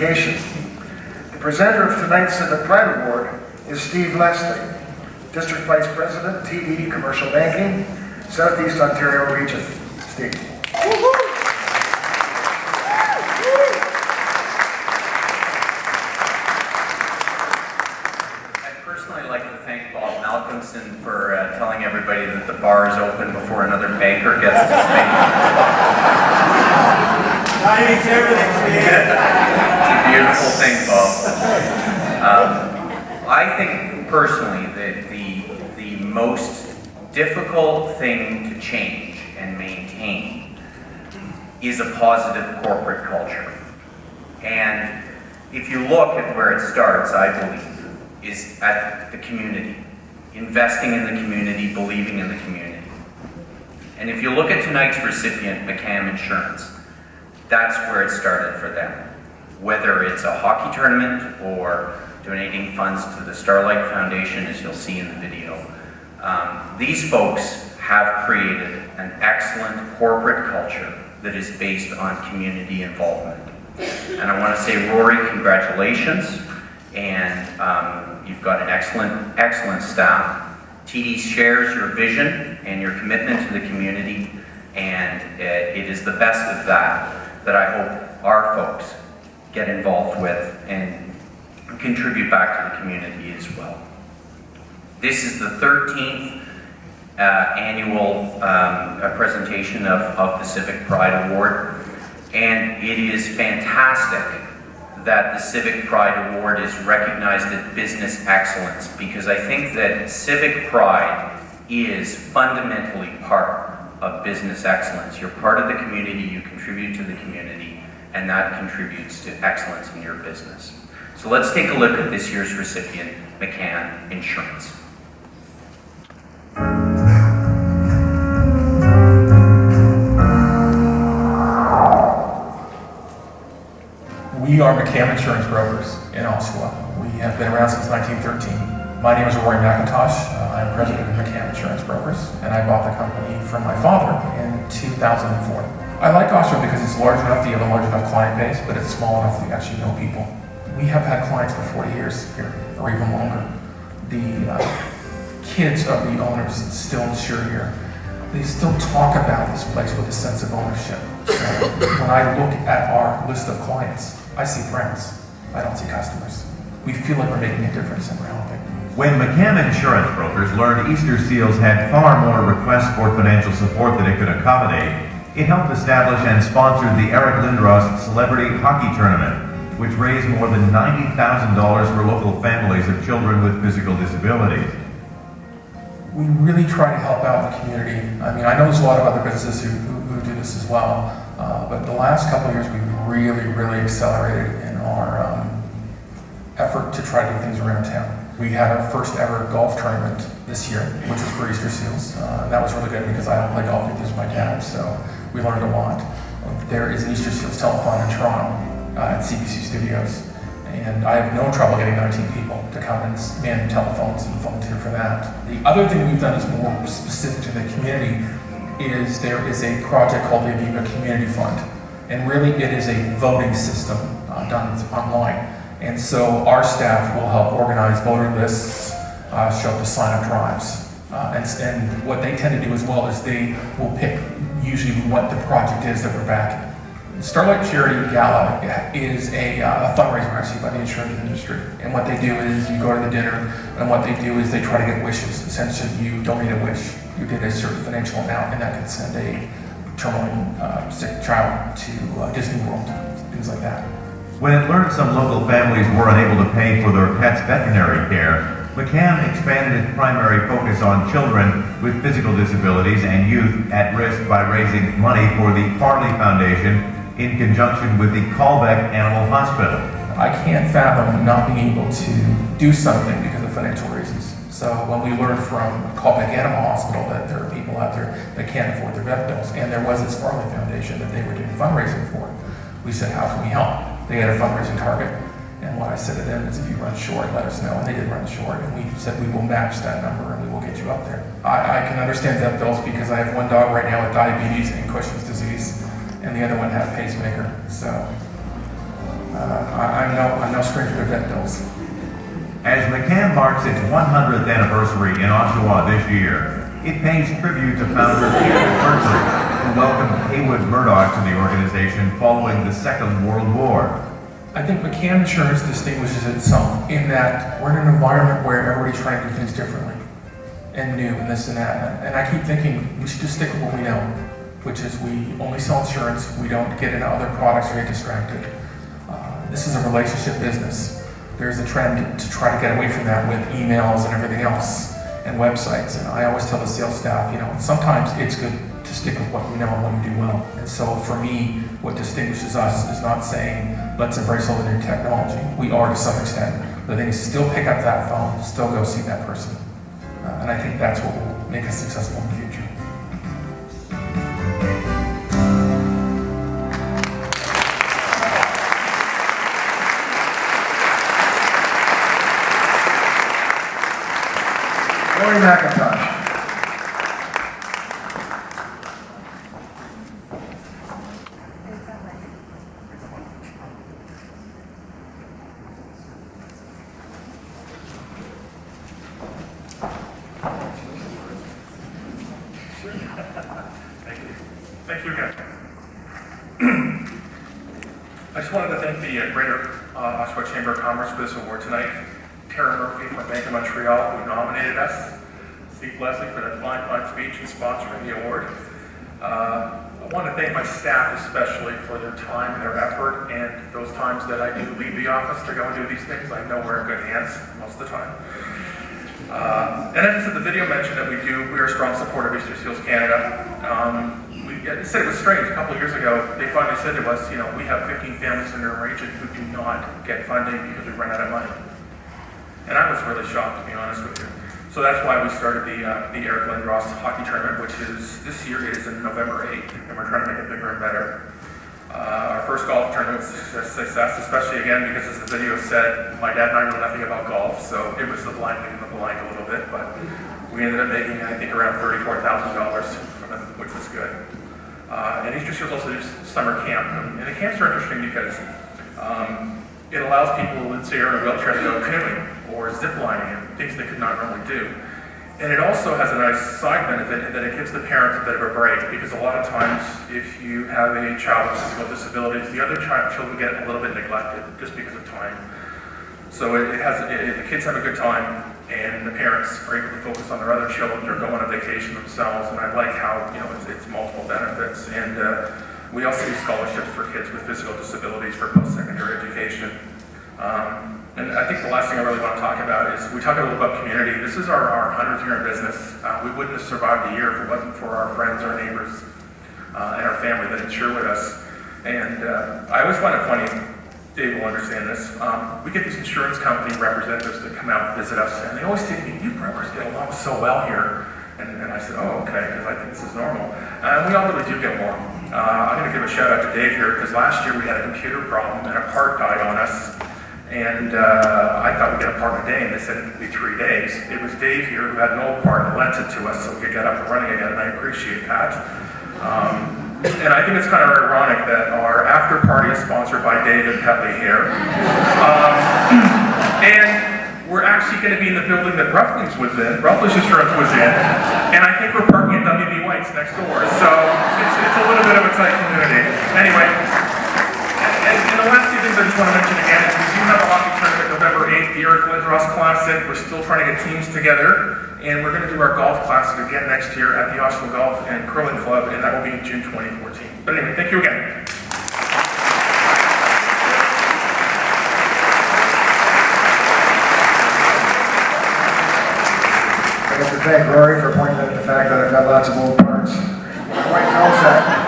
Education. The presenter of tonight's Civic Pride Award is Steve Leslie, District Vice President, TD Commercial Banking, Southeast Ontario Region. Steve. I'd personally like to thank Bob Malcolmson for telling everybody that the bar is open before another banker gets to speak. It's a beautiful thing, Bob. I think personally that the most difficult thing to change and maintain is a positive corporate culture. And if you look at where it starts, I believe, is at the community. Investing in the community, believing in the community. And if you look at tonight's recipient, McCAM Insurance, that's where it started for them. Whether it's a hockey tournament or donating funds to the Starlight Foundation, as you'll see in the video, these folks have created an excellent corporate culture that is based on community involvement. And I want to say, Rory, congratulations. And you've got an excellent staff. TD shares your vision and your commitment to the community, and it is the best of that I hope our folks get involved with and contribute back to the community as well. This is the 13th annual presentation of the Civic Pride Award, and it is fantastic that the Civic Pride Award is recognized as business excellence, because I think that civic pride is fundamentally part of business excellence. You're part of the community, you contribute to the community, and that contributes to excellence in your business. So let's take a look at this year's recipient, McCann Insurance. We are McCAM Insurance Brokers in Oshawa. We have been around since 1913. My name is Rory McIntosh. I'm president of McCAM Insurance Brokers, and I bought the company from my father in 2004. I like Oshawa because it's large enough to have a large enough client base, but it's small enough to actually know people. We have had clients for 40 years here, or even longer. The kids of the owners still insure here. They still talk about this place with a sense of ownership. So when I look at our list of clients, I see friends. I don't see customers. We feel like we're making a difference and we're helping. When McCam Insurance Brokers learned Easter Seals had far more requests for financial support than it could accommodate, it helped establish and sponsored the Eric Lindros Celebrity Hockey Tournament, which raised more than $90,000 for local families of children with physical disabilities. We really try to help out the community. I mean, I know there's a lot of other businesses who do this as well, but the last couple of years we've really accelerated in our effort to try to do things around town. We had our first ever golf tournament this year, which was for Easter Seals. That was really good because I don't play golf because of my dad, so we learned a lot. There is an Easter Seals telethon in Toronto at CBC Studios, and I have no trouble getting 19 people to come and man telephones and volunteer for that. The other thing we've done is more specific to the community is there is a project called the Aviva Community Fund, and really it is a voting system done online. And so our staff will help organize voter lists, show up to sign-up drives. And what they tend to do as well is they will pick usually what the project is that we're backing. Starlight Charity Gala is a fundraiser actually by the insurance industry. And what they do is you go to the dinner, and what they do is they try to get wishes. Essentially, you donate a wish. You get a certain financial amount, and that can send a terminally sick child to Disney World, things like that. When it learned some local families were unable to pay for their pets' veterinary care, McCam expanded its primary focus on children with physical disabilities and youth at risk by raising money for the Farley Foundation in conjunction with the Callbeck Animal Hospital. I can't fathom not being able to do something because of financial reasons. So when we learned from Callbeck Animal Hospital that there are people out there that can't afford their vet bills, and there was this Farley Foundation that they were doing fundraising for, we said, how can we help? They had a fundraising target, and what I said to them is, if you run short, let us know. And they did run short, and we said we will match that number and we will get you up there. I can understand vet bills because I have one dog right now with diabetes and Cushing's disease, and the other one had a pacemaker. So I'm no stranger to vet bills. As McCAM marks its 100th anniversary in Oshawa this year, it pays tribute to founder Haywood Berkeley, who welcomed Haywood Murdoch to the organization following the Second World War. I think McCann Insurance distinguishes itself in that we're in an environment where everybody's trying to do things differently and new and this and that. And I keep thinking we should just stick with what we know, which is we only sell insurance, we don't get into other products or get distracted. This is a relationship business. There's a trend to try to get away from that with emails and everything else and websites. And I always tell the sales staff, sometimes it's good to stick with what we know and what we do well. And so for me, what distinguishes us is not saying, let's embrace all the new technology. We are to some extent. The thing is still pick up that phone, still go see that person. And I think that's what will make us successful in the future. Lori McIntosh. Thank you again. I just wanted to thank the Greater Oshawa Chamber of Commerce for this award tonight. Tara Murphy from Bank of Montreal, who nominated us. Steve Leslie for that fine speech and sponsoring the award. I want to thank my staff especially for their time and their effort, and those times that I do leave the office to go and do these things, I know we're in good hands most of the time. And as I said, the video mentioned that we are a strong supporter of Easter Seals Canada. They said it was strange. A couple of years ago, they finally said to us, we have 15 families in our region who do not get funding because we run out of money. And I was really shocked, to be honest with you. So that's why we started the Eric Lindros Hockey Tournament, which is, this year it is in November 8th, and we're trying to make it bigger and better. Our first golf tournament was a success, especially again because, as the video said, my dad and I know nothing about golf, so it was the blind leading the blind a little bit, but we ended up making, I think, around $34,000 from it, which was good. And Easter Seals also do summer camp, and the camps are interesting because it allows people, let's say, are in a wheelchair to go canoeing or zip lining and things they could not normally do. And it also has a nice side benefit in that it gives the parents a bit of a break, because a lot of times if you have a child with physical disabilities, the other children get a little bit neglected just because of time. So the kids have a good time, and the parents are able to focus on their other children. They're going on vacation themselves, and I like how it's multiple benefits. And we also do scholarships for kids with physical disabilities for post-secondary education. And I think the last thing I really want to talk about is we talk a little about community. This is our 100th year in business. We wouldn't have survived a year if it wasn't for our friends, our neighbors, and our family that insure with us. And I always find it funny, Dave will understand this, we get these insurance company representatives that come out and visit us, and they always say to me, you brokers get along so well here. And I said, oh, okay, because I think this is normal. And we all really do get along. I'm going to give a shout out to Dave here, because last year we had a computer problem and a part died on us. And I thought we'd get a part in a day, and they said it would be 3 days. It was Dave here who had an old part and lent it to us so we could get up and running again, and I appreciate that. And I think it's kind of ironic that our after party is sponsored by Dave and Petley here. And we're actually going to be in the building that Ruffling's Insurance was in, and I think we're parking at WB White's next door. So it's a little bit of a tight community. Anyway, and the last two things I just want to mention again is we do have a hockey tournament November 8th, the Eric Lindros Classic. We're still trying to get teams together, and we're going to do our golf classic again next year at the Oshawa Golf and Curling Club, and that will be in June 2014. But anyway, thank you again. I'd like to thank Rory for pointing out the fact that I've got lots of old parts. My wife knows that.